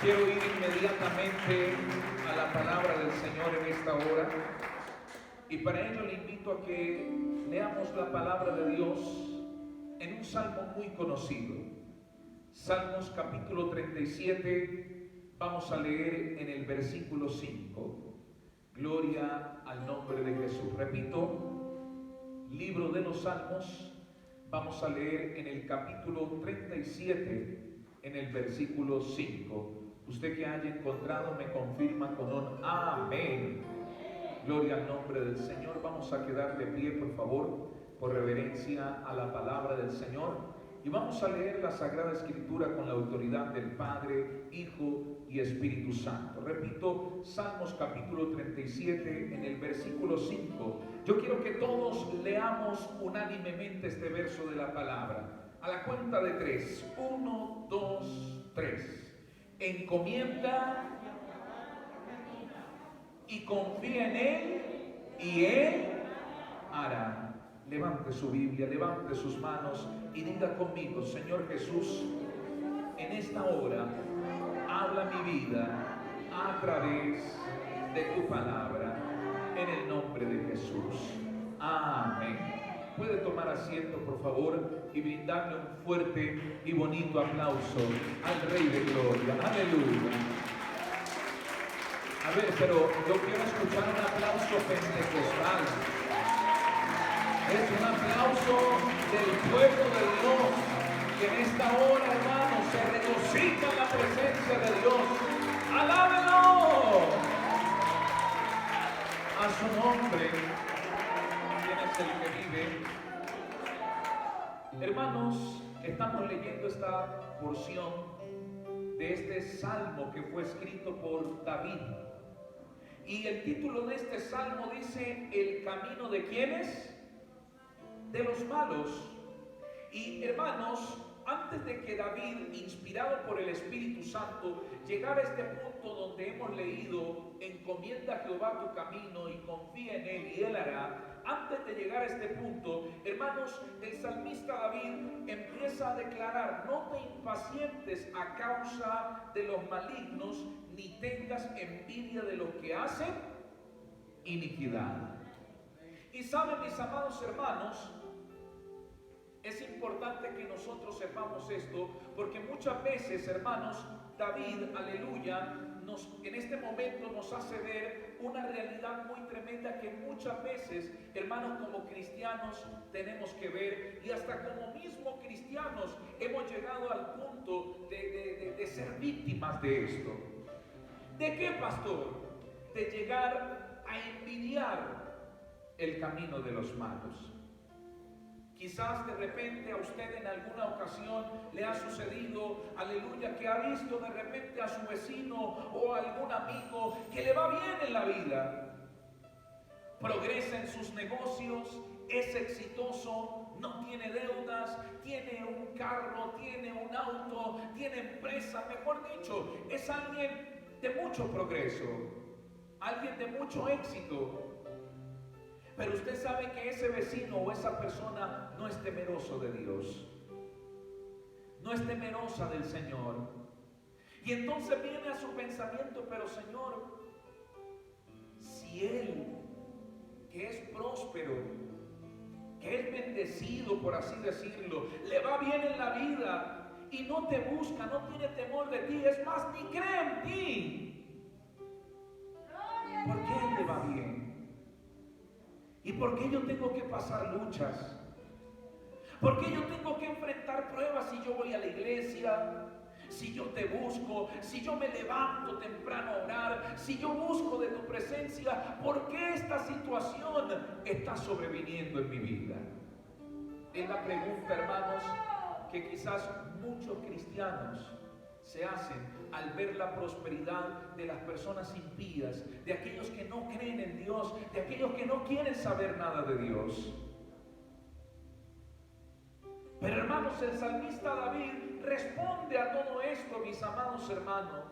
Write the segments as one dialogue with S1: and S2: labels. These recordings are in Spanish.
S1: Quiero ir inmediatamente a la palabra del Señor en esta hora, y para ello le invito a que leamos la palabra de Dios en un salmo muy conocido. Salmos capítulo 37, vamos a leer en el versículo 5. Gloria al nombre de Jesús. Repito, libro de los Salmos, vamos a leer en el capítulo 37, en el versículo 5. Usted que haya encontrado me confirma con un amén. Gloria al nombre del Señor. Vamos a quedar de pie, por favor, por reverencia a la palabra del Señor. Y vamos a leer la Sagrada Escritura con la autoridad del Padre, Hijo y Espíritu Santo. Repito, Salmos capítulo 37, en el versículo 5. Yo quiero que todos leamos unánimemente este verso de la palabra. A la cuenta de 3. 1, 2, 3. Encomienda y confía en Él, y Él hará. Levante su Biblia, levante sus manos y diga conmigo: Señor Jesús, en esta hora habla mi vida a través de tu palabra, en el nombre de Jesús. Amén. Puede tomar asiento, por favor, y brindarle un fuerte y bonito aplauso al Rey de Gloria. Aleluya. A ver, pero yo quiero escuchar un aplauso pentecostal. Es un aplauso del pueblo de Dios, que en esta hora, hermanos, se regocija en la presencia de Dios. ¡Alábelo! A su nombre. ¿Quién es el que vive? Hermanos, estamos leyendo esta porción de este salmo que fue escrito por David. Y el título de este salmo dice: ¿el camino de quiénes? De los malos. Y hermanos, antes de que David, inspirado por el Espíritu Santo, llegara a este punto donde hemos leído: encomienda a Jehová tu camino y confía en Él y Él hará. Antes de llegar a este punto, hermanos, el salmista David empieza a declarar: no te impacientes a causa de los malignos, ni tengas envidia de los que hacen iniquidad. Y saben, mis amados hermanos, es importante que nosotros sepamos esto, porque muchas veces, hermanos, David, aleluya, en este momento nos hace ver una realidad muy tremenda que muchas veces, hermanos, como cristianos tenemos que ver, y hasta como mismos cristianos hemos llegado al punto de ser víctimas de esto. ¿De qué, pastor? De llegar a envidiar el camino de los malos. Quizás de repente a usted en alguna ocasión le ha sucedido, aleluya, que ha visto de repente a su vecino o a algún amigo que le va bien en la vida, progresa en sus negocios, es exitoso, no tiene deudas, tiene un carro, tiene un auto, tiene empresa, mejor dicho, es alguien de mucho progreso, alguien de mucho éxito. Pero usted sabe que ese vecino o esa persona no es temeroso de Dios, no es temerosa del Señor. Y entonces viene a su pensamiento: pero Señor, si él, que es próspero, que es bendecido, por así decirlo, le va bien en la vida y no te busca, no tiene temor de ti, es más, ni cree en ti, ¿por qué él le va bien? ¿Y por qué yo tengo que pasar luchas? ¿Por qué yo tengo que enfrentar pruebas si yo voy a la iglesia? Si yo te busco, si yo me levanto temprano a orar, si yo busco de tu presencia, ¿por qué esta situación está sobreviniendo en mi vida? Es la pregunta, hermanos, que quizás muchos cristianos se hacen al ver la prosperidad de las personas impías, de aquellos que no creen en Dios, de aquellos que no quieren saber nada de Dios. Pero hermanos, el salmista David responde a todo esto, mis amados hermanos.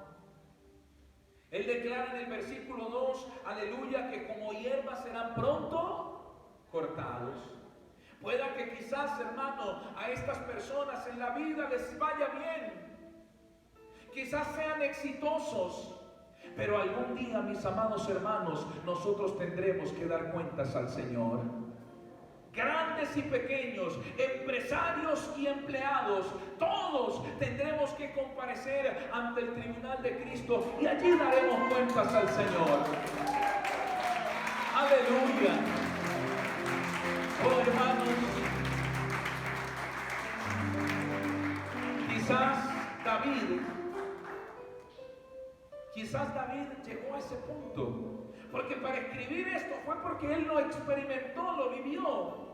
S1: Él declara en el versículo 2, aleluya, que como hierbas serán pronto cortados. Pueda que quizás, hermano, a estas personas en la vida les vaya bien, quizás sean exitosos, pero algún día, mis amados hermanos, nosotros tendremos que dar cuentas al Señor. Grandes y pequeños, empresarios y empleados, todos tendremos que comparecer ante el tribunal de Cristo y allí daremos cuentas al Señor. Aleluya. Oh, hermanos, quizás David llegó a ese punto, porque para escribir esto fue porque él lo experimentó, lo vivió.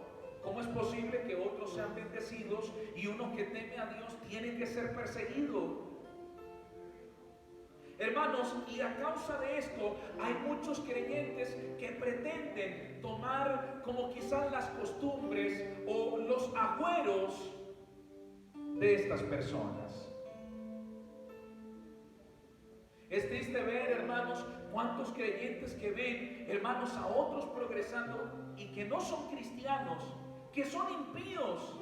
S1: ¿Cómo es posible que otros sean bendecidos y uno que teme a Dios tiene que ser perseguido? Hermanos, y a causa de esto hay muchos creyentes que pretenden tomar como quizás las costumbres o los agüeros de estas personas. Es triste ver, hermanos, cuántos creyentes que ven, hermanos, a otros progresando y que no son cristianos, que son impíos.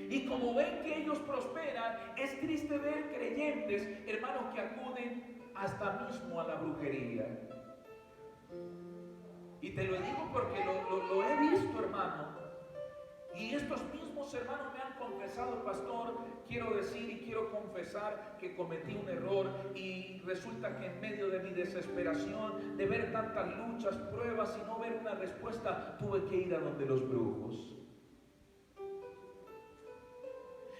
S1: Y como ven que ellos prosperan, es triste ver creyentes, hermanos, que acuden hasta mismo a la brujería. Y te lo digo porque lo he visto, hermano. Y estos mismos hermanos me han confesado, pastor, quiero decir y quiero confesar que cometí un error y resulta que en medio de mi desesperación, de ver tantas luchas, pruebas y no ver una respuesta, tuve que ir a donde los brujos.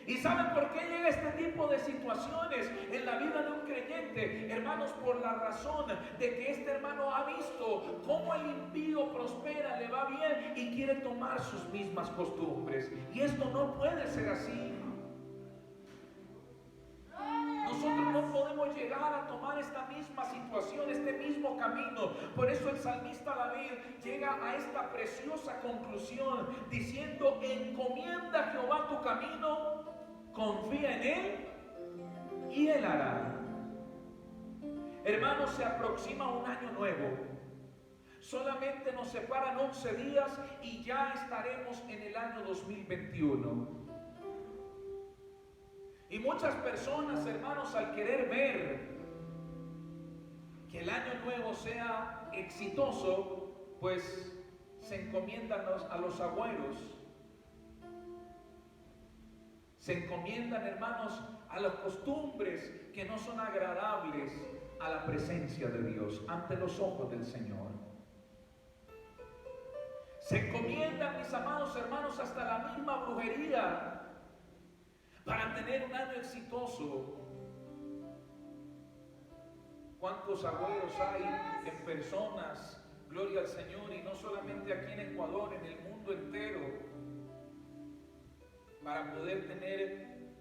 S1: ¿Y saben por qué llega este tipo de situaciones en la vida de un creyente? Hermanos, por la razón de que este hermano ha visto cómo el impío prospera, le va bien y quiere tomar sus mismas costumbres. Y esto no puede ser así. Nosotros no podemos llegar a tomar esta misma situación, este mismo camino. Por eso el salmista David llega a esta preciosa conclusión diciendo: encomienda a Jehová tu camino, confía en Él y Él hará. Hermanos, se aproxima un año nuevo. Solamente nos separan 11 días y ya estaremos en el año 2021. Y muchas personas, hermanos, al querer ver que el año nuevo sea exitoso, pues se encomiendan a los agüeros. Se encomiendan, hermanos, a las costumbres que no son agradables a la presencia de Dios, ante los ojos del Señor. Se encomiendan, mis amados hermanos, hasta la misma brujería para tener un año exitoso. ¿Cuántos agüeros hay en personas? Gloria al Señor, y no solamente aquí en Ecuador, en el mundo entero, para poder tener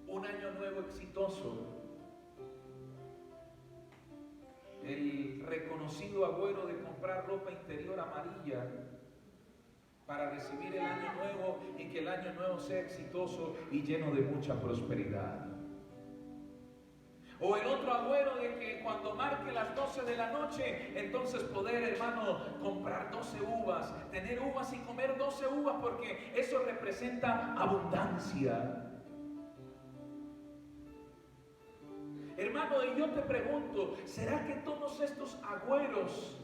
S1: un año nuevo exitoso. El reconocido agüero de comprar ropa interior amarilla para recibir el año nuevo y que el año nuevo sea exitoso y lleno de mucha prosperidad. O el otro agüero de que cuando marque las 12 de la noche, entonces poder, hermano, comprar 12 uvas, tener uvas y comer 12 uvas, porque eso representa abundancia. Hermano, y yo te pregunto, ¿será que todos estos agüeros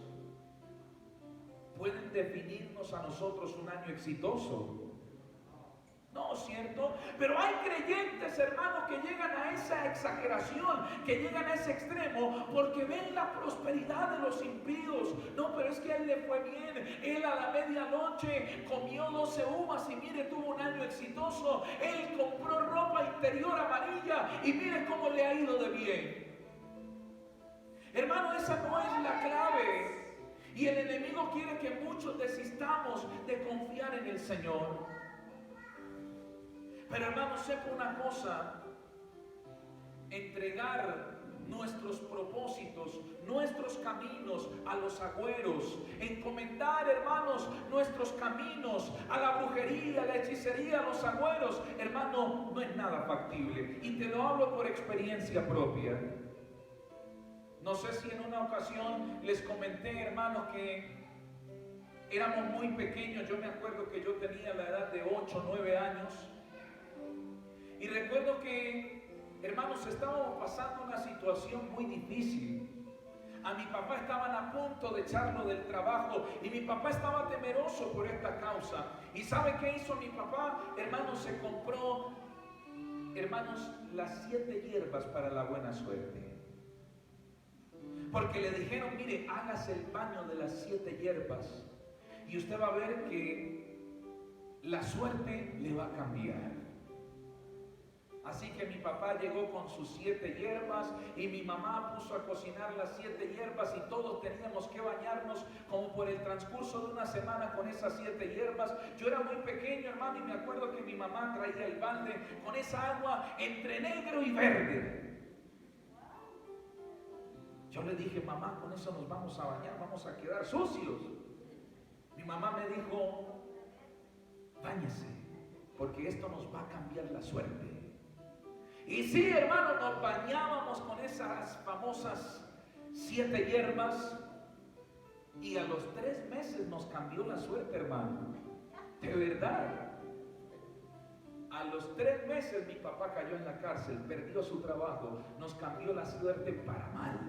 S1: pueden definirnos a nosotros un año exitoso? No, ¿cierto? Pero hay creyentes, hermanos, que llegan a esa exageración, que llegan a ese extremo, porque ven la prosperidad de los impíos. No, pero es que a él le fue bien. Él a la medianoche comió 12 uvas y mire, tuvo un año exitoso. Él compró ropa interior amarilla y mire cómo le ha ido de bien. Hermano, esa no es la clave. Y el enemigo quiere que muchos desistamos de confiar en el Señor. Pero hermano, sepa una cosa: entregar nuestros propósitos, nuestros caminos a los agüeros, encomendar, hermanos, nuestros caminos a la brujería, a la hechicería, a los agüeros, hermano, no es nada factible. Y te lo hablo por experiencia propia. No sé si en una ocasión les comenté, hermanos, que éramos muy pequeños. Yo me acuerdo que yo tenía la edad de 8 o 9 años. Y recuerdo que hermanos, estábamos pasando una situación muy difícil. A mi papá estaban a punto de echarlo del trabajo y mi papá estaba temeroso por esta causa. ¿Y sabe qué hizo mi papá? Hermanos, se compró, hermanos, las 7 hierbas para la buena suerte. Porque le dijeron, mire, hágase el baño de las 7 hierbas y usted va a ver que la suerte le va a cambiar. Así que mi papá llegó con sus 7 hierbas y mi mamá puso a cocinar las 7 hierbas y todos teníamos que bañarnos como por el transcurso de una semana con esas 7 hierbas. Yo era muy pequeño, hermano, y me acuerdo que mi mamá traía el balde con esa agua entre negro y verde. Yo le dije, mamá, con eso nos vamos a bañar, vamos a quedar sucios. Mi mamá me dijo, báñese, porque esto nos va a cambiar la suerte. Y sí, hermano, nos bañábamos con esas famosas 7 hierbas y a los 3 meses nos cambió la suerte, hermano. De verdad. A los 3 meses mi papá cayó en la cárcel, perdió su trabajo, nos cambió la suerte para mal.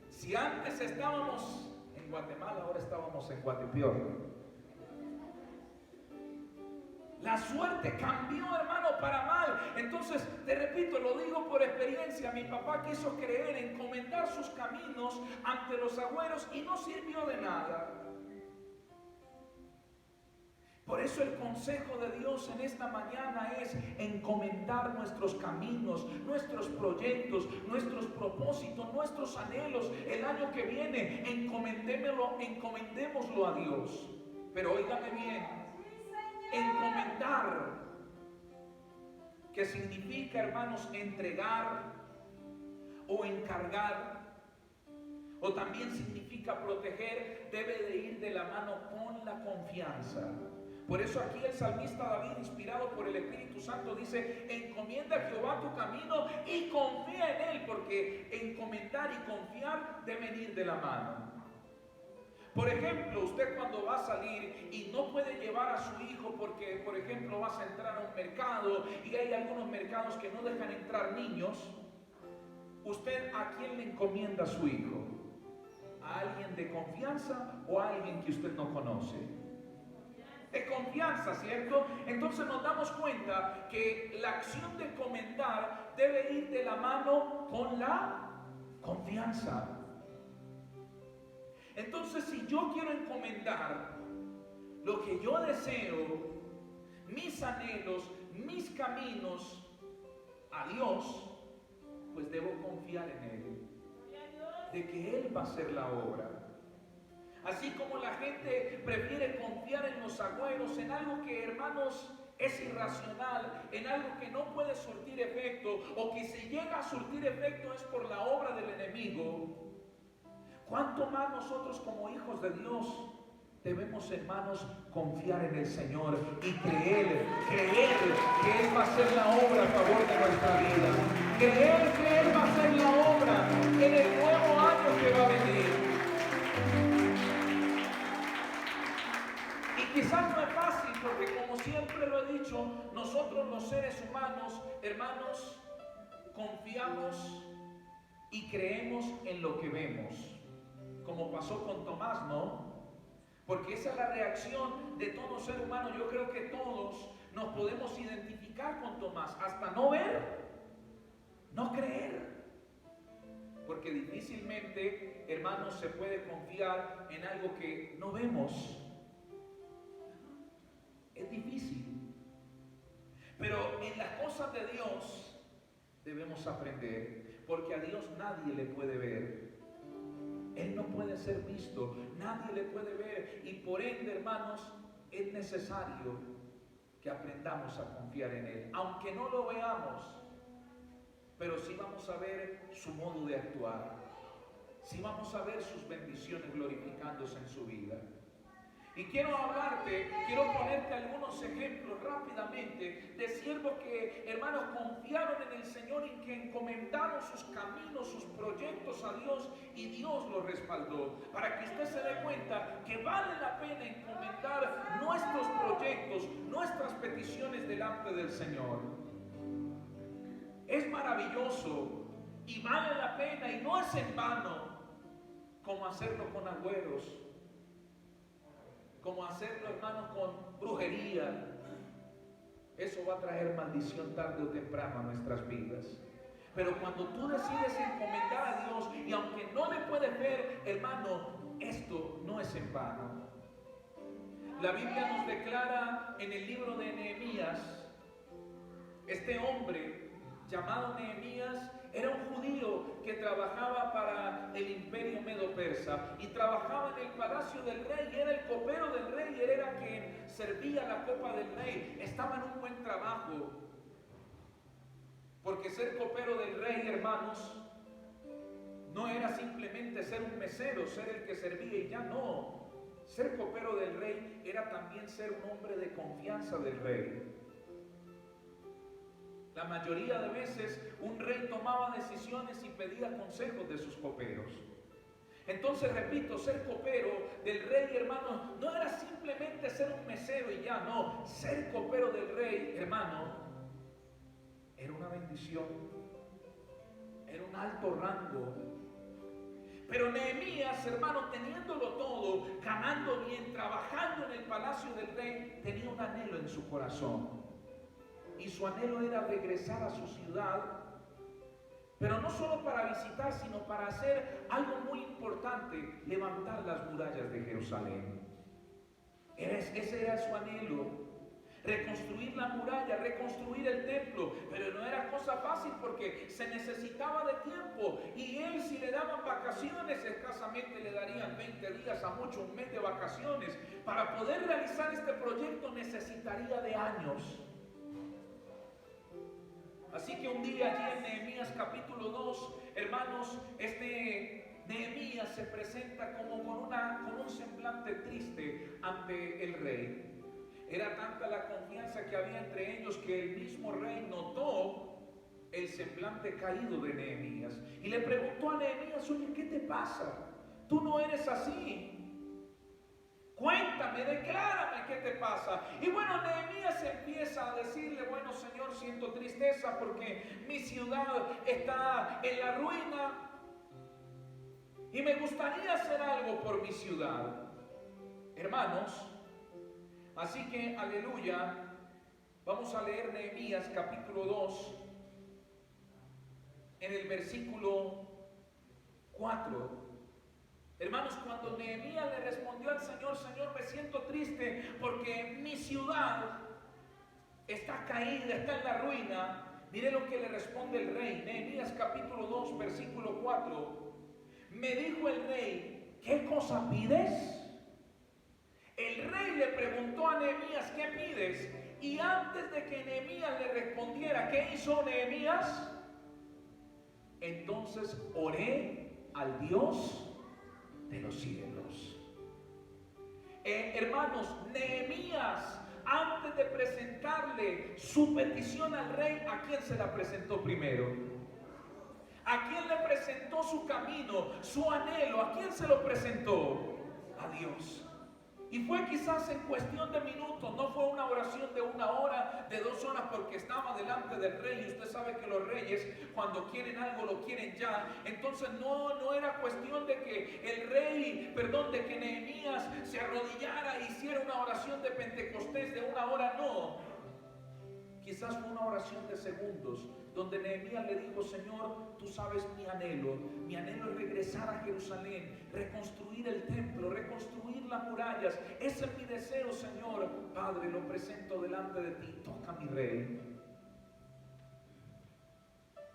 S1: Si antes estábamos en Guatemala, ahora estábamos en Guatepeor. La suerte cambió, hermano, para mal. Entonces, te repito, lo digo por experiencia. Mi papá quiso creer, encomendar sus caminos ante los agüeros y no sirvió de nada. Por eso el consejo de Dios en esta mañana es encomendar nuestros caminos, nuestros proyectos, nuestros propósitos, nuestros anhelos. El año que viene, encomendémoslo a Dios. Pero óigame bien. Encomendar, que significa, hermanos, entregar o encargar, o también significa proteger, debe de ir de la mano con la confianza. Por eso aquí el salmista David, inspirado por el Espíritu Santo, dice, encomienda a Jehová tu camino y confía en Él, porque encomendar y confiar deben ir de la mano. Por ejemplo, usted cuando va a salir y no puede llevar a su hijo porque, por ejemplo, vas a entrar a un mercado y hay algunos mercados que no dejan entrar niños, ¿usted a quién le encomienda a su hijo? ¿A alguien de confianza o a alguien que usted no conoce? De confianza, ¿cierto? Entonces nos damos cuenta que la acción de encomendar debe ir de la mano con la confianza. Entonces, si yo quiero encomendar lo que yo deseo, mis anhelos, mis caminos a Dios, pues debo confiar en Él, de que Él va a hacer la obra. Así como la gente prefiere confiar en los agüeros, en algo que, hermanos, es irracional, en algo que no puede surtir efecto, o que si llega a surtir efecto es por la obra del enemigo. ¿Cuánto más nosotros como hijos de Dios debemos, hermanos, confiar en el Señor y creer que Él va a hacer la obra a favor de nuestra vida? Creer que Él va a hacer la obra en el nuevo año que va a venir. Y quizás no es fácil porque, como siempre lo he dicho, nosotros los seres humanos, hermanos, confiamos y creemos en lo que vemos. Como pasó con Tomás, ¿no? Porque esa es la reacción de todo ser humano. Yo creo que todos nos podemos identificar con Tomás. Hasta no ver, no creer. Porque difícilmente, hermanos, se puede confiar en algo que no vemos. Es difícil. Pero en las cosas de Dios debemos aprender. Porque a Dios nadie le puede ver. Él no puede ser visto, nadie le puede ver, y por ende, hermanos, es necesario que aprendamos a confiar en Él, aunque no lo veamos, pero sí vamos a ver su modo de actuar, sí vamos a ver sus bendiciones glorificándose en su vida. Y quiero ponerte algunos ejemplos rápidamente de siervos que, hermanos, confiaron en el Señor y que encomendaron sus caminos, sus proyectos a Dios y Dios los respaldó. Para que usted se dé cuenta que vale la pena encomendar nuestros proyectos, nuestras peticiones delante del Señor. es maravilloso y vale la pena y no es en vano como hacerlo con agüeros, como hacerlo, hermanos, con brujería. Eso va a traer maldición tarde o temprano a nuestras vidas. Pero cuando tú decides encomendar a Dios, y aunque no le puedes ver, hermano, esto no es en vano. La Biblia nos declara en el libro de Nehemías, este hombre llamado Nehemías era un judío que trabajaba para el imperio medo-persa y trabajaba en el palacio del rey, y era el copero del rey, y él era quien servía la copa del rey. Estaba en un buen trabajo, porque ser copero del rey, hermanos, no era simplemente ser un mesero, ser el que servía y ya no. Ser copero del rey era también ser un hombre de confianza del rey. La mayoría de veces un rey tomaba decisiones y pedía consejos de sus coperos. Entonces, repito, ser copero del rey, hermano, no era simplemente ser un mesero y ya, no. Ser copero del rey, hermano, era una bendición, era un alto rango. Pero Nehemías, hermano, teniéndolo todo, ganando bien, trabajando en el palacio del rey, tenía un anhelo en su corazón. Y su anhelo era regresar a su ciudad, pero no solo para visitar, sino para hacer algo muy importante: levantar las murallas de Jerusalén. Ese era su anhelo: reconstruir la muralla, reconstruir el templo. Pero no era cosa fácil, porque se necesitaba de tiempo, y él, si le daban vacaciones, escasamente le darían 20 días, a mucho un mes de vacaciones. Para poder realizar este proyecto necesitaría de años. Así que un día, allí en Nehemías capítulo 2, hermanos, Nehemías se presenta como con un semblante triste ante el rey. Era tanta la confianza que había entre ellos que el mismo rey notó el semblante caído de Nehemías y le preguntó a Nehemías: oye, ¿qué te pasa? Tú no eres así. Cuéntame, declárame qué te pasa. Y bueno, Nehemías empieza a decirle: bueno, Señor, siento tristeza porque mi ciudad está en la ruina y me gustaría hacer algo por mi ciudad. Hermanos, así que, aleluya, vamos a leer Nehemías capítulo 2 en el versículo 4. Hermanos, cuando Nehemías le respondió al Señor: Señor, me siento triste porque mi ciudad está caída, está en la ruina. Mire lo que le responde el rey. Nehemías capítulo 2, versículo 4. Me dijo el rey: ¿qué cosa pides? El rey le preguntó a Nehemías: ¿qué pides? Y antes de que Nehemías le respondiera, ¿qué hizo Nehemías? Entonces oré al Dios de los cielos. Hermanos, Nehemías, antes de presentarle su petición al rey, ¿a quién se la presentó primero? ¿A quién le presentó su camino, su anhelo? ¿A quién se lo presentó? A Dios. Y fue quizás en cuestión de minutos, no fue una oración de 1 hora, de 2 horas, porque estaba delante del rey. Y usted sabe que los reyes, cuando quieren algo, lo quieren ya. Entonces no era cuestión de que el rey, de que Nehemías se arrodillara e hiciera una oración de Pentecostés de 1 hora, no. Quizás fue una oración de segundos, donde Nehemías le dijo: Señor, tú sabes mi anhelo es regresar a Jerusalén, reconstruir el templo, reconstruir las murallas. Ese es mi deseo, Señor. Padre, lo presento delante de ti, toca mi rey.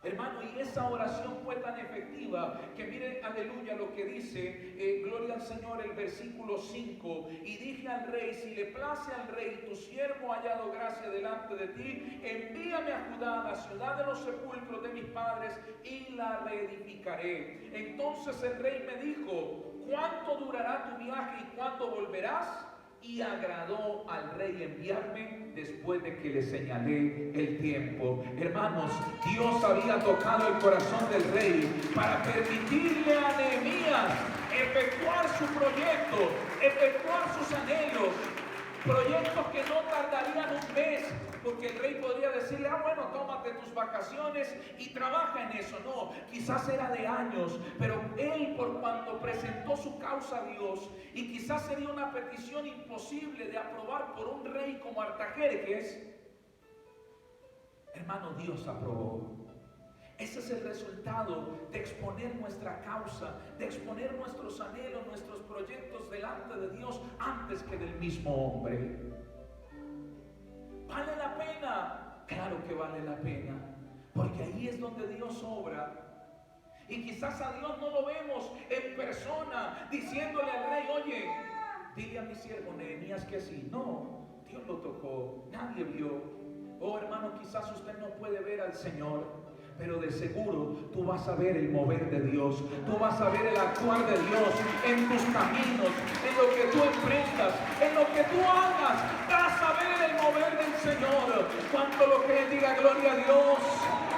S1: Hermano, y esa oración fue tan efectiva que miren, aleluya, lo que dice, gloria al Señor, el versículo 5. Y dije al rey: si le place al rey, tu siervo ha hallado gracia delante de ti, envíame a Judá, la ciudad de los sepulcros de mis padres, y la reedificaré. Entonces el rey me dijo: ¿cuánto durará tu viaje y cuándo volverás? Y agradó al rey enviarme después de que le señalé el tiempo. Hermanos, Dios había tocado el corazón del rey para permitirle a Nehemías efectuar su proyecto, efectuar sus anhelos. Proyectos que no tardarían un mes, porque el rey podría decirle, bueno, tómate tus vacaciones y trabaja en eso. No, quizás era de años, pero él, por cuanto presentó su causa a Dios, y quizás sería una petición imposible de aprobar por un rey como Artajerjes, hermano, Dios aprobó. Ese es el resultado de exponer nuestra causa, de exponer nuestros anhelos, nuestros proyectos delante de Dios antes que del mismo hombre. ¿Vale la pena? Claro que vale la pena, porque ahí es donde Dios obra. Y quizás a Dios no lo vemos en persona, diciéndole al rey, oye, dile a mi siervo Nehemías que sí. No, Dios lo tocó, nadie vio. Oh hermano, quizás usted no puede ver al Señor, pero de seguro tú vas a ver el mover de Dios, tú vas a ver el actuar de Dios en tus caminos, en lo que tú emprendas, en lo que tú hagas, vas a ver el mover del Señor. Cuanto lo creen, diga gloria a Dios,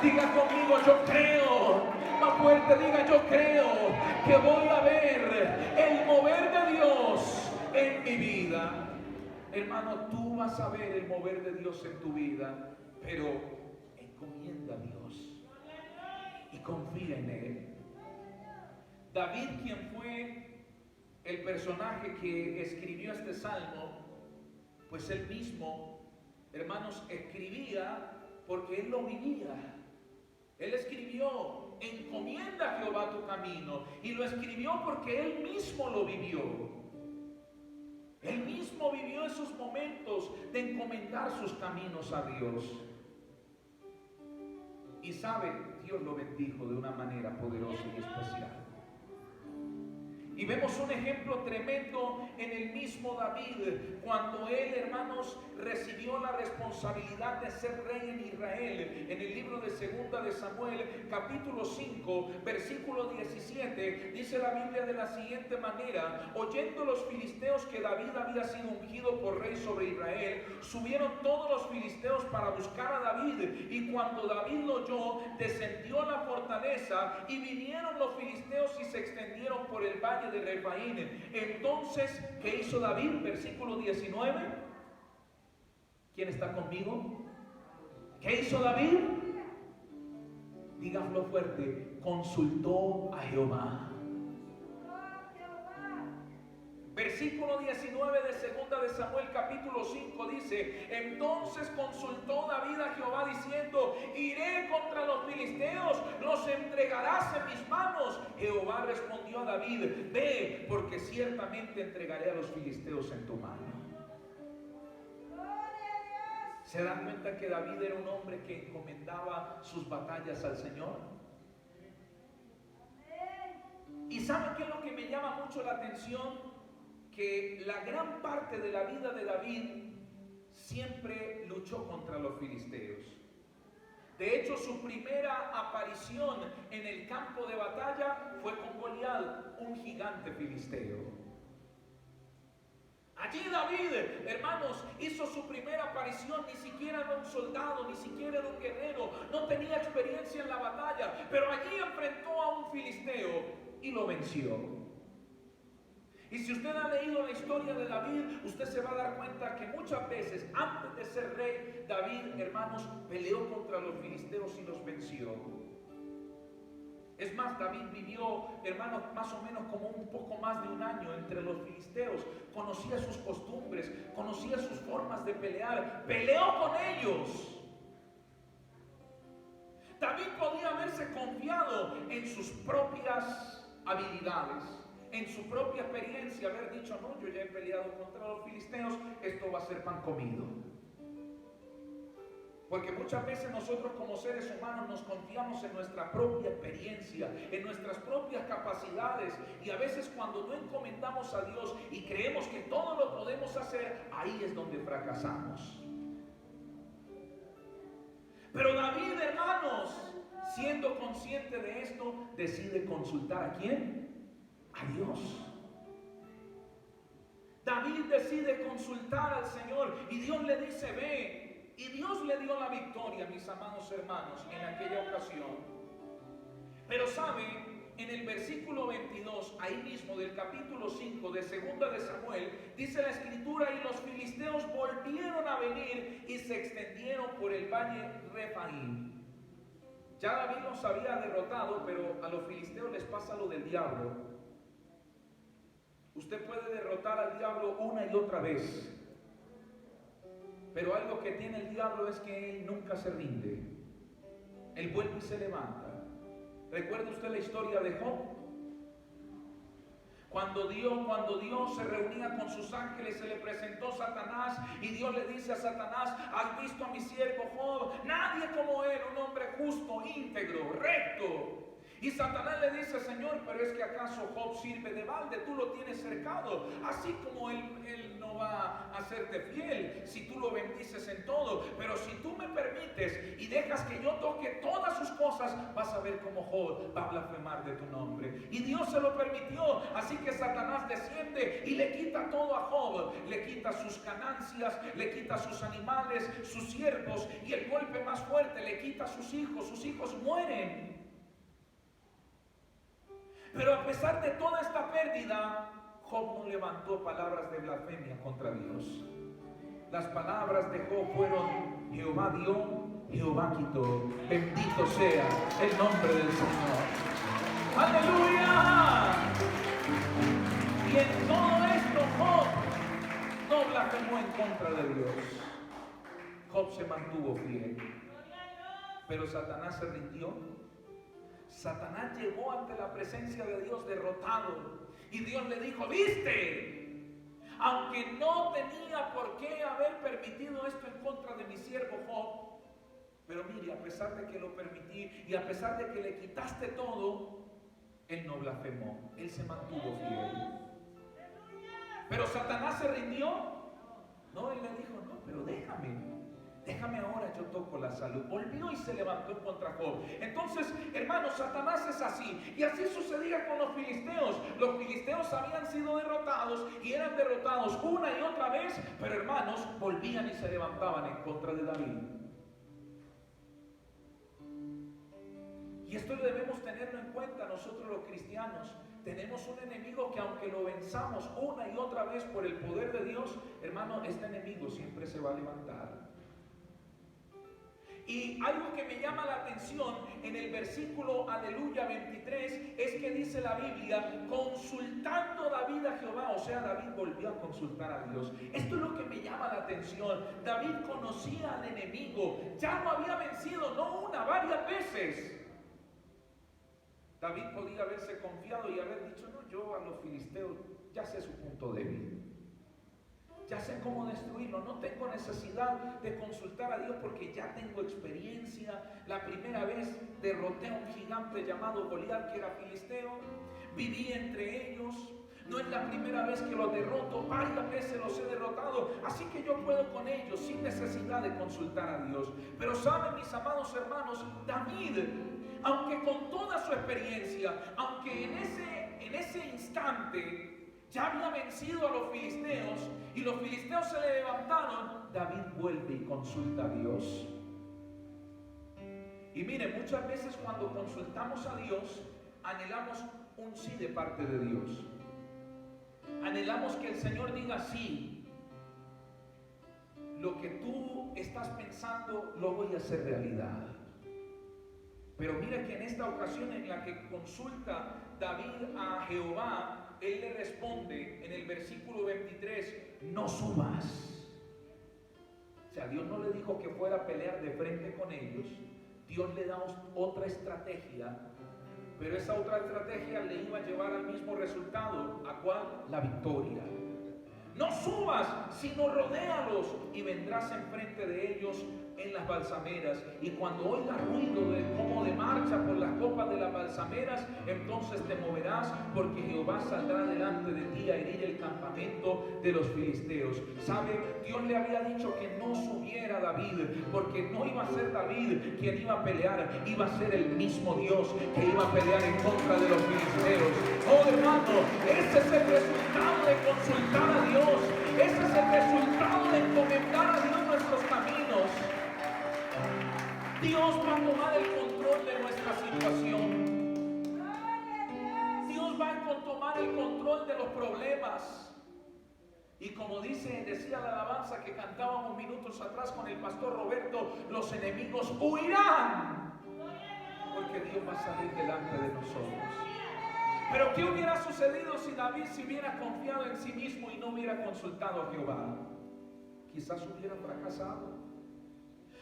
S1: diga conmigo yo creo, más fuerte diga yo creo que voy a ver el mover de Dios en mi vida. Hermano, tú vas a ver el mover de Dios en tu vida, pero encomienda a Dios y confía en Él. David, quien fue el personaje que escribió este salmo, pues él mismo, hermanos, escribía porque él lo vivía. Él escribió, encomienda a Jehová tu camino, y lo escribió porque él mismo lo vivió. Él mismo vivió esos momentos de encomendar sus caminos a Dios. Y sabe, Dios lo bendijo de una manera poderosa y especial. Y vemos un ejemplo tremendo en el mismo David, cuando él, hermanos, recibió la responsabilidad de ser rey en Israel. En el libro de Segunda de Samuel, capítulo 5, versículo 17, dice la Biblia de la siguiente manera: oyendo los filisteos que David había sido ungido por rey sobre Israel, subieron todos los filisteos para buscar a David. Y cuando David lo oyó, descendió a la fortaleza, y vinieron los filisteos y se extendieron por el valle de Refaín. Entonces, ¿qué hizo David? Versículo 19. ¿Quién está conmigo? ¿Qué hizo David? Dígalo fuerte: consultó a Jehová. Versículo 19 de Segunda de Samuel capítulo 5 dice: entonces consultó David a Jehová diciendo: iré contra los filisteos, los entregarás en mis manos. Jehová respondió a David: ve, porque ciertamente entregaré a los filisteos en tu mano. ¿Se dan cuenta que David era un hombre que encomendaba sus batallas al Señor? ¿Y saben qué es lo que me llama mucho la atención? Que la gran parte de la vida de David siempre luchó contra los filisteos. De hecho, su primera aparición en el campo de batalla fue con Goliat, un gigante filisteo. Allí David, hermanos, hizo su primera aparición. Ni siquiera era un soldado, ni siquiera era un guerrero, no tenía experiencia en la batalla, pero allí enfrentó a un filisteo y lo venció. Y si usted ha leído la historia de David, usted se va a dar cuenta que muchas veces, antes de ser rey, David, hermanos, peleó contra los filisteos y los venció. Es más, David vivió, hermanos, más o menos como un poco más de un año entre los filisteos. Conocía sus costumbres, conocía sus formas de pelear, peleó con ellos. David podía haberse confiado en sus propias habilidades, en su propia experiencia, haber dicho: no, yo ya he peleado contra los filisteos, esto va a ser pan comido. Porque muchas veces nosotros como seres humanos nos confiamos en nuestra propia experiencia, en nuestras propias capacidades, y a veces cuando no encomendamos a Dios y creemos que todo lo podemos hacer, ahí es donde fracasamos. Pero David, hermanos, siendo consciente de esto, decide consultar ¿a quién? A Dios. David decide consultar al Señor y Dios le dice: ve. Y Dios le dio la victoria, mis amados hermanos, en aquella ocasión. Pero sabe, en el versículo 22, ahí mismo del capítulo 5 de Segunda de Samuel, dice la escritura: y los filisteos volvieron a venir y se extendieron por el valle Refaim. Ya David los había derrotado, pero a los filisteos les pasa lo del diablo. Usted puede derrotar al diablo una y otra vez, pero algo que tiene el diablo es que él nunca se rinde. Él vuelve y se levanta. ¿Recuerda usted la historia de Job? Cuando Dios se reunía con sus ángeles, se le presentó Satanás y Dios le dice a Satanás: ¿has visto a mi siervo Job? Nadie como él, un hombre justo, íntegro, recto. Y Satanás le dice: Señor, pero es que acaso Job sirve de balde, tú lo tienes cercado, así como él no va a serte fiel si tú lo bendices en todo, pero si tú me permites y dejas que yo toque todas sus cosas, vas a ver cómo Job va a blasfemar de tu nombre. Y Dios se lo permitió, así que Satanás desciende y le quita todo a Job, le quita sus ganancias, le quita sus animales, sus siervos, y el golpe más fuerte, le quita sus hijos mueren. Pero a pesar de toda esta pérdida, Job no levantó palabras de blasfemia contra Dios. Las palabras de Job fueron: Jehová dio, Jehová quitó, bendito sea el nombre del Señor. ¡Aleluya! Y en todo esto Job no blasfemó en contra de Dios. Job se mantuvo fiel. Pero Satanás se rindió. Satanás llegó ante la presencia de Dios derrotado, y Dios le dijo: ¿viste? Aunque no tenía por qué haber permitido esto en contra de mi siervo Job, pero mire, a pesar de que lo permití y a pesar de que le quitaste todo, él no blasfemó, él se mantuvo fiel. Pero Satanás se rindió. No, él le dijo: no, pero déjame ahora, yo toco la salud. Volvió y se levantó contra Job. Entonces, hermanos, Satanás es así. Y así sucedía con los filisteos. Los filisteos habían sido derrotados y eran derrotados una y otra vez, pero hermanos, volvían y se levantaban en contra de David. Y esto debemos tenerlo en cuenta nosotros los cristianos. Tenemos un enemigo que, aunque lo venzamos una y otra vez por el poder de Dios, hermano, este enemigo siempre se va a levantar. Y algo que me llama la atención en el versículo, aleluya, 23, es que dice la Biblia: consultando David a Jehová. O sea, David volvió a consultar a Dios. Esto es lo que me llama la atención. David conocía al enemigo, ya lo había vencido, no una, varias veces. David podía haberse confiado y haber dicho: no, yo a los filisteos ya sé su punto débil, ya sé cómo destruirlo, no tengo necesidad de consultar a Dios porque ya tengo experiencia. La primera vez derroté a un gigante llamado Goliat, que era filisteo, viví entre ellos. No es la primera vez que los derroto, varias veces los he derrotado, así que yo puedo con ellos sin necesidad de consultar a Dios. Pero saben, mis amados hermanos, David, aunque con toda su experiencia, aunque en ese instante ya había vencido a los filisteos y los filisteos se le levantaron, David vuelve y consulta a Dios. Y mire, muchas veces cuando consultamos a Dios, anhelamos un sí de parte de Dios. Anhelamos que el Señor diga: sí, lo que tú estás pensando lo voy a hacer realidad. Pero mira que en esta ocasión en la que consulta David a Jehová, él le responde en el versículo 23: no subas. O sea, Dios no le dijo que fuera a pelear de frente con ellos. Dios le da otra estrategia, pero esa otra estrategia le iba a llevar al mismo resultado. ¿A cuál? La victoria. No subas, sino rodéalos y vendrás enfrente de ellos en las balsameras. Y cuando oigas ruido como de marcha por las copas de las balsameras, entonces te moverás, porque Jehová saldrá delante de ti a herir el campamento de los filisteos. ¿Sabe? Dios le había dicho que no subiera David, porque no iba a ser David quien iba a pelear, iba a ser el mismo Dios que iba a pelear en contra de los filisteos. Oh hermano, ese es el resultado de consultar a Dios. Ese es el resultado de encomendar a Dios nuestros caminos. Dios va a tomar el control de nuestra situación. decía la alabanza que cantábamos minutos atrás con el pastor Roberto, los enemigos huirán, porque Dios va a salir delante de nosotros. Pero ¿qué hubiera sucedido si David se hubiera confiado en sí mismo y no hubiera consultado a Jehová? Quizás hubiera fracasado.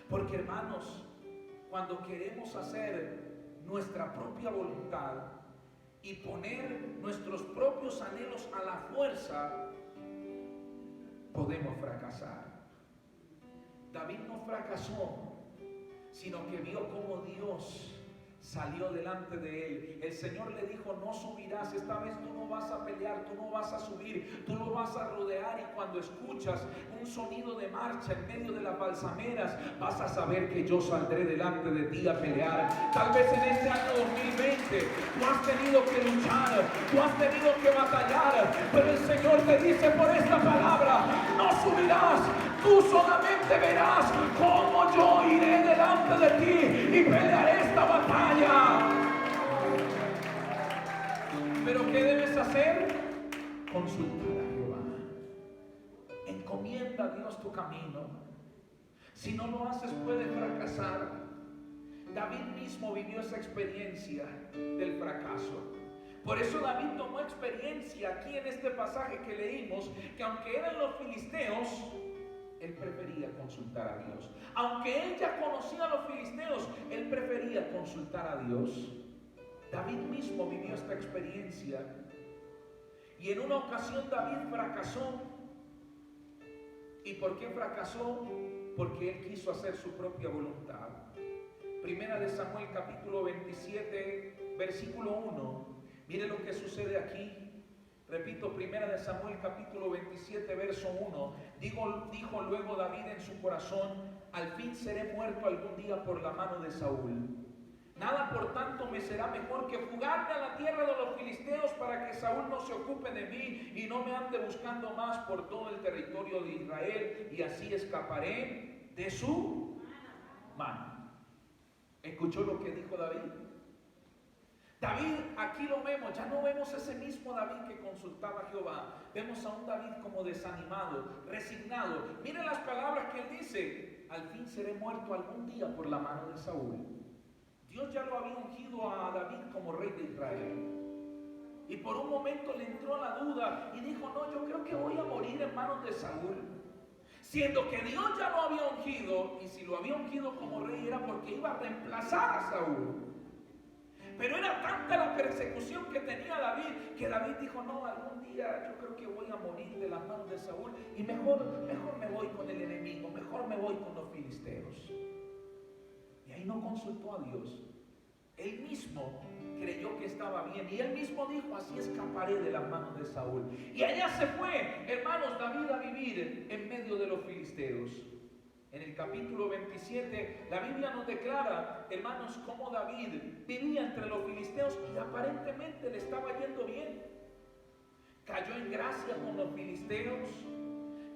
S1: Porque, hermanos, cuando queremos hacer nuestra propia voluntad y poner nuestros propios anhelos a la fuerza, podemos fracasar. David no fracasó, sino que vio cómo Dios salió delante de él. El Señor le dijo: no subirás, esta vez tú no vas a pelear, tú no vas a subir, tú lo vas a rodear, y cuando escuchas un sonido de marcha en medio de las balsameras, vas a saber que yo saldré delante de ti a pelear. Tal vez en este año 2020 tú has tenido que luchar, tú has tenido que batallar, pero el Señor te dice por esta palabra: no subirás, tú solamente verás cómo yo iré delante de ti y pelearé esta batalla. Pero ¿qué debes hacer? Consultar a Jehová. Encomienda a Dios tu camino. Si no lo haces, puedes fracasar. David mismo vivió esa experiencia del fracaso. Por eso David tomó experiencia aquí en este pasaje que leímos, que aunque eran los filisteos, él prefería consultar a Dios. Aunque él ya conocía a los filisteos, él prefería consultar a Dios. David mismo vivió esta experiencia. Y en una ocasión David fracasó. ¿Y por qué fracasó? Porque él quiso hacer su propia voluntad. Primera de Samuel capítulo 27 versículo 1. Mire lo que sucede aquí. Repito, primera de Samuel capítulo 27 verso 1. Dijo luego David en su corazón: al fin seré muerto algún día por la mano de Saúl. Nada por tanto me será mejor que fugarme a la tierra de los filisteos, para que Saúl no se ocupe de mí y no me ande buscando más por todo el territorio de Israel, y así escaparé de su mano. ¿Escuchó lo que dijo David? David, aquí lo vemos, ya no vemos ese mismo David que consultaba a Jehová. Vemos a un David como desanimado, resignado. Miren las palabras que él dice: al fin seré muerto algún día por la mano de Saúl. Dios ya lo había ungido a David como rey de Israel. Y por un momento le entró la duda y dijo: no, yo creo que voy a morir en manos de Saúl. Siendo que Dios ya lo había ungido, y si lo había ungido como rey era porque iba a reemplazar a Saúl. Pero era tanta la persecución que tenía David, que David dijo: no, algún día yo creo que voy a morir de las manos de Saúl, y mejor me voy con el enemigo, mejor me voy con los filisteos. Y ahí no consultó a Dios. Él mismo creyó que estaba bien, y él mismo dijo: así escaparé de las manos de Saúl. Y allá se fue, hermanos, David a vivir en medio de los filisteos. En el capítulo 27, la Biblia nos declara, hermanos, cómo David vivía entre los filisteos y aparentemente le estaba yendo bien. Cayó en gracia con los filisteos,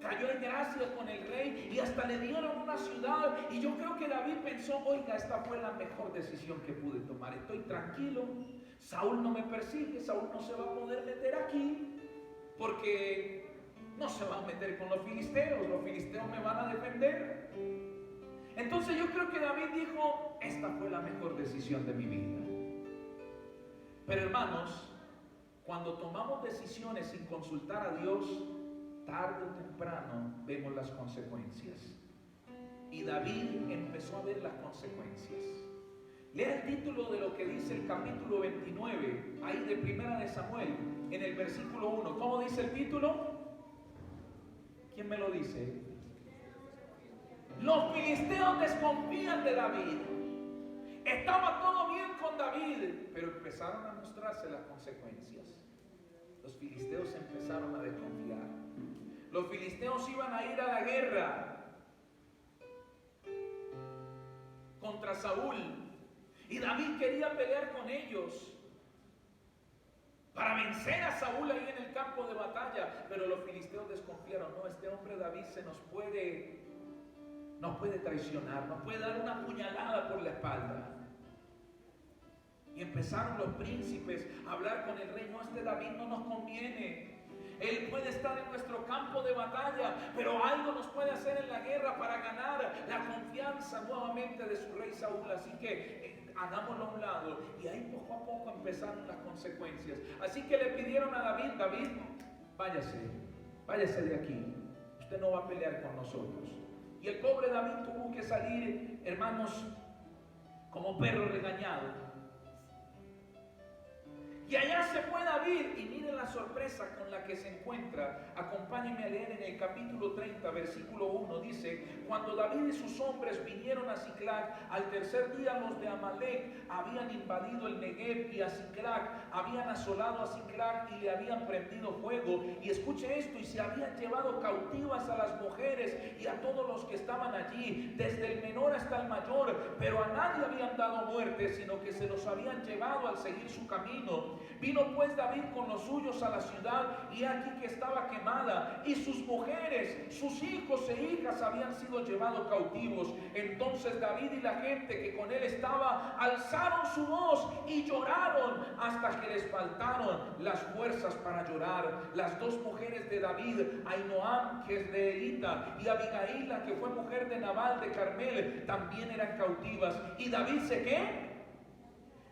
S1: cayó en gracia con el rey, y hasta le dieron una ciudad. Y yo creo que David pensó: oiga, esta fue la mejor decisión que pude tomar. Estoy tranquilo, Saúl no me persigue, Saúl no se va a poder meter aquí, porque no se va a meter con los filisteos me van a defender. Entonces yo creo que David dijo: esta fue la mejor decisión de mi vida. Pero, hermanos, cuando tomamos decisiones sin consultar a Dios, tarde o temprano vemos las consecuencias. Y David empezó a ver las consecuencias. Lea el título de lo que dice el capítulo 29, ahí de Primera de Samuel, en el versículo 1. ¿Cómo dice el título? ¿Quién me lo dice? Los filisteos desconfían de David. Estaba todo bien con David, pero empezaron a mostrarse las consecuencias. Los filisteos empezaron a desconfiar. Los filisteos iban a ir a la guerra contra Saúl, y David quería pelear con ellos para vencer a Saúl ahí en el campo de batalla. Pero los filisteos desconfiaron: no, este hombre David nos puede traicionar, nos puede dar una puñalada por la espalda. Y empezaron los príncipes a hablar con el rey: no, este David no nos conviene. Él puede estar en nuestro campo de batalla, pero algo nos puede hacer en la guerra para ganar la confianza nuevamente de su rey Saúl. Así que hagámoslo a un lado, y ahí poco a poco empezaron las consecuencias. Así que le pidieron a David: David, váyase de aquí, usted no va a pelear con nosotros. Y el pobre David tuvo que salir, hermanos, como perro regañado. Y allá se fue David, y miren la sorpresa con la que se encuentra. Acompáñenme a leer en el capítulo 30, versículo 1. Dice: cuando David y sus hombres vinieron a Siclag, al tercer día los de Amalec habían invadido el Negev, y a Siclag habían asolado a Siclag y le habían prendido fuego. Y escuche esto: y se habían llevado cautivas a las mujeres y a todos los que estaban allí, desde el menor hasta el mayor, pero a nadie habían dado muerte, sino que se los habían llevado al seguir su camino. Vino pues David con los suyos a la ciudad, y aquí que estaba quemada, y sus mujeres, sus hijos e hijas habían sido llevados cautivos. Entonces David y la gente que con él estaba alzaron su voz y lloraron hasta que les faltaron las fuerzas para llorar. Las dos mujeres de David, Ahinoam, que es de Elita, y Abigail, la que fue mujer de Nabal de Carmel, también eran cautivas. Y David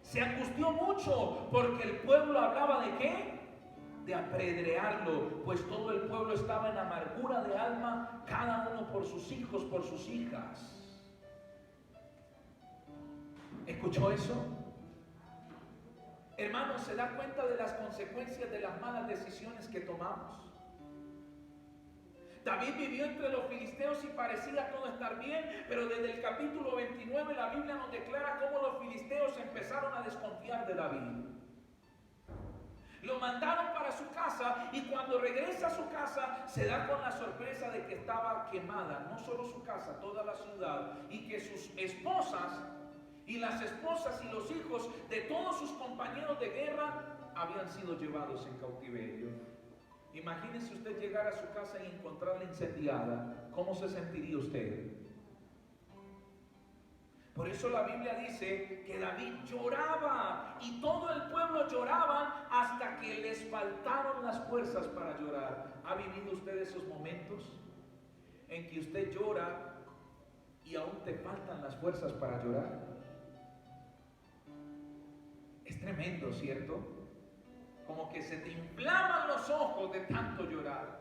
S1: se angustió mucho, porque el pueblo hablaba ¿de qué? De apedrearlo, pues todo el pueblo estaba en amargura de alma, cada uno por sus hijos, por sus hijas. ¿Escuchó eso? Hermanos, ¿se da cuenta de las consecuencias de las malas decisiones que tomamos? David vivió entre los filisteos y parecía todo estar bien, pero desde el capítulo 29 la Biblia nos declara cómo los filisteos empezaron a desconfiar de David. Lo mandaron para su casa, y cuando regresa a su casa se da con la sorpresa de que estaba quemada, no solo su casa, toda la ciudad, y que sus esposas y las esposas y los hijos de todos sus compañeros de guerra habían sido llevados en cautiverio. Imagínese usted llegar a su casa y encontrarla incendiada. ¿Cómo se sentiría usted? Por eso la Biblia dice que David lloraba, y todo el pueblo lloraba hasta que les faltaron las fuerzas para llorar. ¿Ha vivido usted esos momentos en que usted llora y aún te faltan las fuerzas para llorar? Es tremendo, ¿cierto? Como que se te inflaman los ojos de tanto llorar,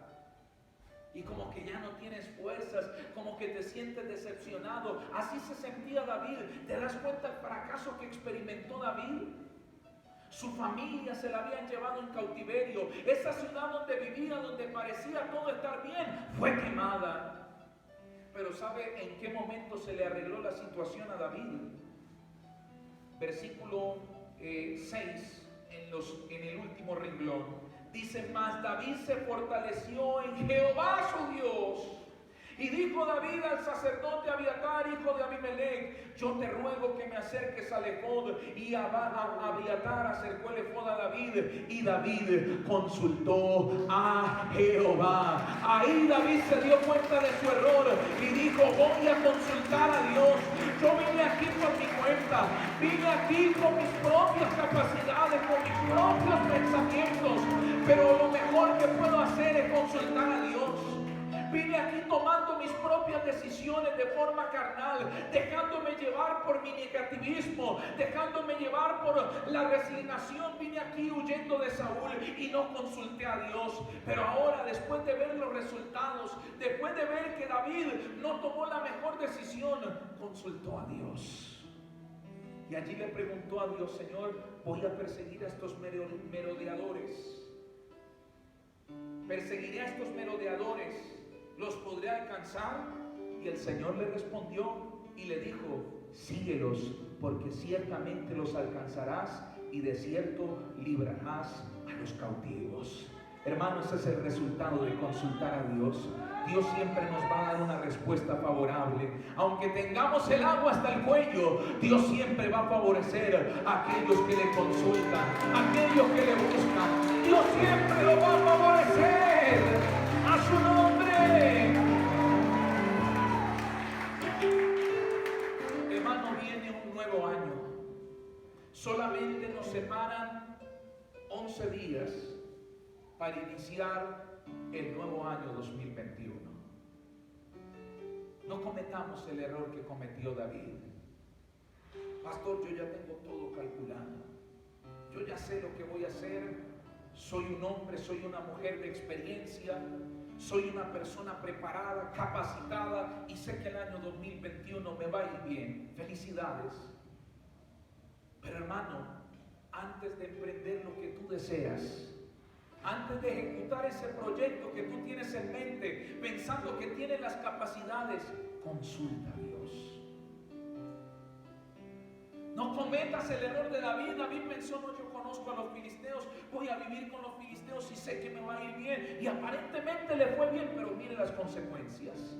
S1: y como que ya no tienes fuerzas, como que te sientes decepcionado. Así se sentía David. ¿Te das cuenta del fracaso que experimentó David? Su familia se la habían llevado en cautiverio. Esa ciudad donde vivía, donde parecía todo estar bien, fue quemada. Pero ¿sabe en qué momento se le arregló la situación a David? Versículo 6. En el último renglón dice: mas David se fortaleció en Jehová su Dios. Y dijo David al sacerdote Abiatar, hijo de Abimelech: yo te ruego que me acerques al ephod. Y Abiatar acercó el ephod a David, y David consultó a Jehová. Ahí David se dio cuenta de su error y dijo: voy a consultar a Dios. Yo vine aquí por mi cuenta, vine aquí con mis propias capacidades, con mis propios pensamientos, pero lo mejor que puedo hacer es consultar a Dios. Vine aquí tomando mis propias decisiones de forma carnal, dejándome llevar por mi negativismo, dejándome llevar por la resignación. Vine aquí huyendo de Saúl y no consulté a Dios. Pero ahora, después de ver los resultados, después de ver que David no tomó la mejor decisión, consultó a Dios. Y allí le preguntó a Dios: Señor, voy a perseguir a estos merodeadores. Perseguiré a estos merodeadores. ¿Los podré alcanzar? Y el Señor le respondió y le dijo: síguelos, porque ciertamente los alcanzarás, y de cierto librarás a los cautivos. Hermanos, ese es el resultado de consultar a Dios. Dios siempre nos va a dar una respuesta favorable. Aunque tengamos el agua hasta el cuello, Dios siempre va a favorecer a aquellos que le consultan, a aquellos que le buscan. Dios siempre lo va a favorecer. A su nombre. Hermano, viene un nuevo año. Solamente nos separan 11 días para iniciar el nuevo año 2021. No cometamos el error que cometió David. Pastor, yo ya tengo todo calculado. Yo ya sé lo que voy a hacer. Soy un hombre, soy una mujer de experiencia. Soy una persona preparada, capacitada y sé que el año 2021 me va a ir bien. Felicidades. Pero hermano, antes de emprender lo que tú deseas, antes de ejecutar ese proyecto que tú tienes en mente, pensando que tienes las capacidades, consulta a Dios. No cometas el error de David. David pensó, no, yo conozco a los filisteos, voy a vivir con los filisteos y sé que me va a ir bien. Y aparentemente le fue bien, pero mire las consecuencias.